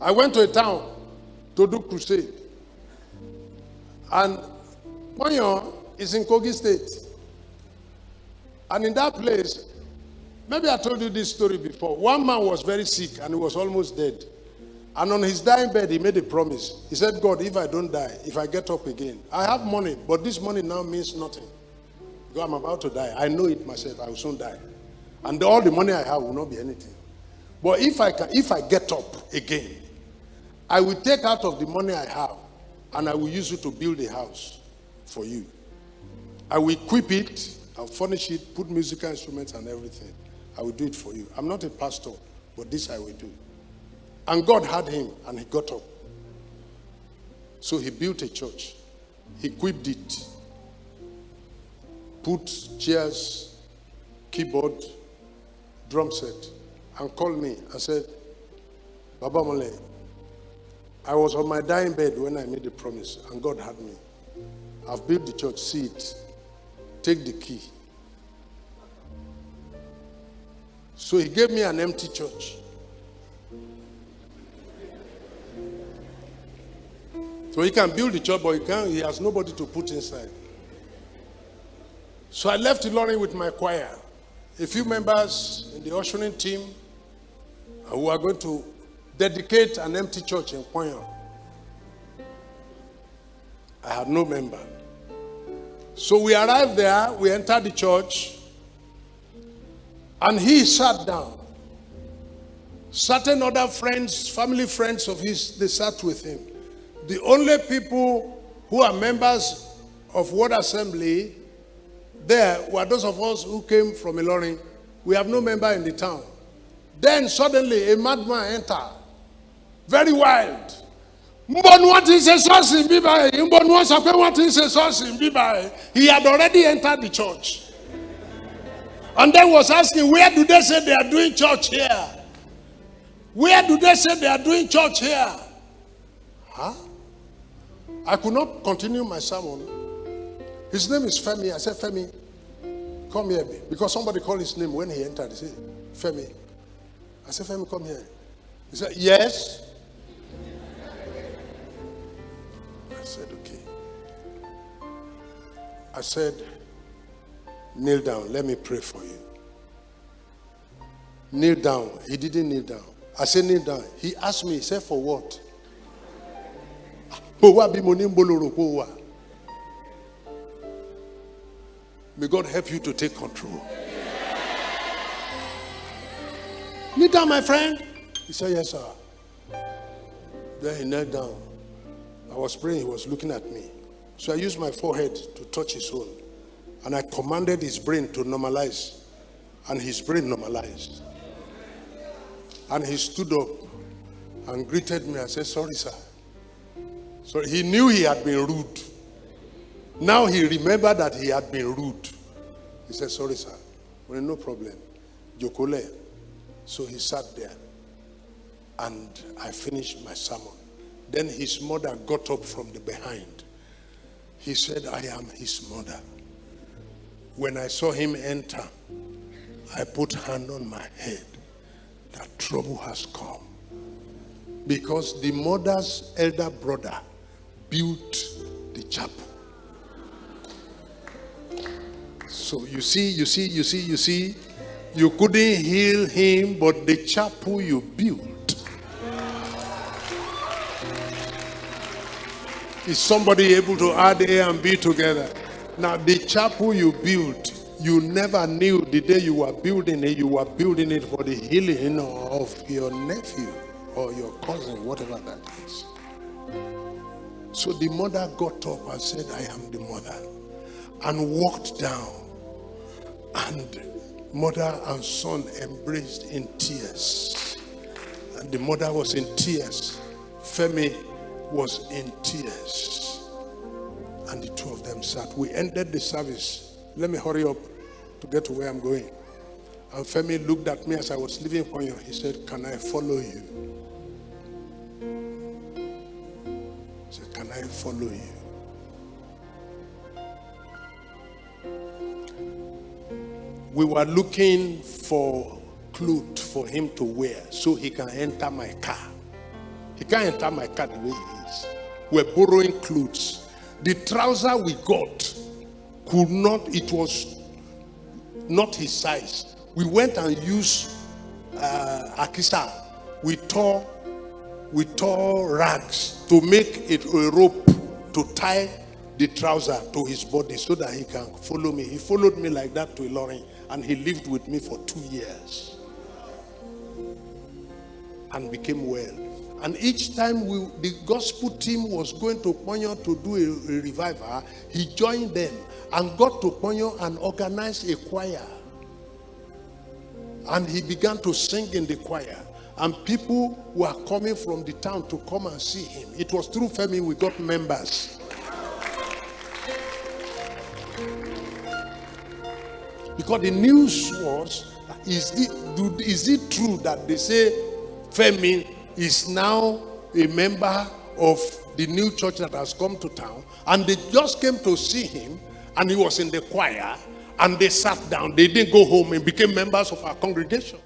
I went to a town to do crusade. And Ponyo is in Kogi State. And in that place, maybe I told you this story before. One man was very sick and he was almost dead. And on his dying bed, he made a promise. He said, God, if I don't die, if I get up again, I have money, but this money now means nothing. Because I'm about to die. I know it myself. I will soon die. And all the money I have will not be anything. But if I get up again, I will take out of the money I have and I will use it to build a house for you. I will equip it, I'll furnish it, put musical instruments and everything. I will do it for you. I'm not a pastor, but this I will do. And God had him and he got up. So he built a church. He equipped it. Put chairs, keyboard, drum set, and called me and said, Baba Omolehin, I was on my dying bed when I made the promise, and God had me. I've built the church, see it. Take the key. So he gave me an empty church. So he can build the church, but he has nobody to put inside. So I left Ilorin with my choir. A few members in the ushering team who are going to dedicate an empty church in Ponyo. I had no member. So we arrived there, we entered the church, and he sat down. Certain other friends, family friends of his, they sat with him. The only people who are members of Word Assembly there were those of us who came from Ilorin. We have no member in the town. Then suddenly a madman entered. Very wild. He had already entered the church. And then was asking, where do they say they are doing church here? Where do they say they are doing church here? Huh? I could not continue my sermon. His name is Femi. I said, Femi, come here. Because somebody called his name when he entered. He said, Femi. I said, Femi, come here. He said, yes. I said, okay. I said, kneel down. Let me pray for you. Kneel down. He didn't kneel down. I said, kneel down. He asked me, he said, for what? May God help you to take control. Kneel down, my friend. He said, yes, sir. Then he knelt down. I was praying, he was looking at me. So I used my forehead to touch his own. And I commanded his brain to normalize. And his brain normalized. And he stood up and greeted me. I said, sorry, sir. So he knew he had been rude. Now he remembered that he had been rude. He said, sorry, sir. Well, no problem. Jokole. So he sat there. And I finished my sermon. Then his mother got up from the behind. He said, I am his mother. When I saw him enter, I put hand on my head. That trouble has come. Because the mother's elder brother built the chapel. So you see, you couldn't heal him, but the chapel you built. Is somebody able to add A and B together? Now, the chapel you built, you never knew the day you were building it for the healing of your nephew or your cousin, whatever that is. So the mother got up and said, I am the mother, and walked down. And mother and son embraced in tears. And the mother was in tears. Femi was in tears. And the two of them sat. We ended the service. Let me hurry up to get to where I'm going. And Femi looked at me as I was leaving Ponyo. He said, can I follow you? He said, can I follow you? We were looking for clothes for him to wear so he can enter my car. He can't enter my car the way he is. We're borrowing clothes. The trouser we got could not, it was not his size. We went and used Akisa. We tore rags to make it a rope to tie the trouser to his body so that he can follow me. He followed me like that to Ilorin, and he lived with me for 2 years and became well. And each time the gospel team was going to Ponyo to do a revival, he joined them and got to Ponyo and organized a choir. And he began to sing in the choir. And people were coming from the town to come and see him. It was through Femi we got members. Because the news was, is it true that they say Femi is now a member of the new church that has come to town? And they just came to see him, and he was in the choir, and they sat down. They didn't go home and became members of our congregation.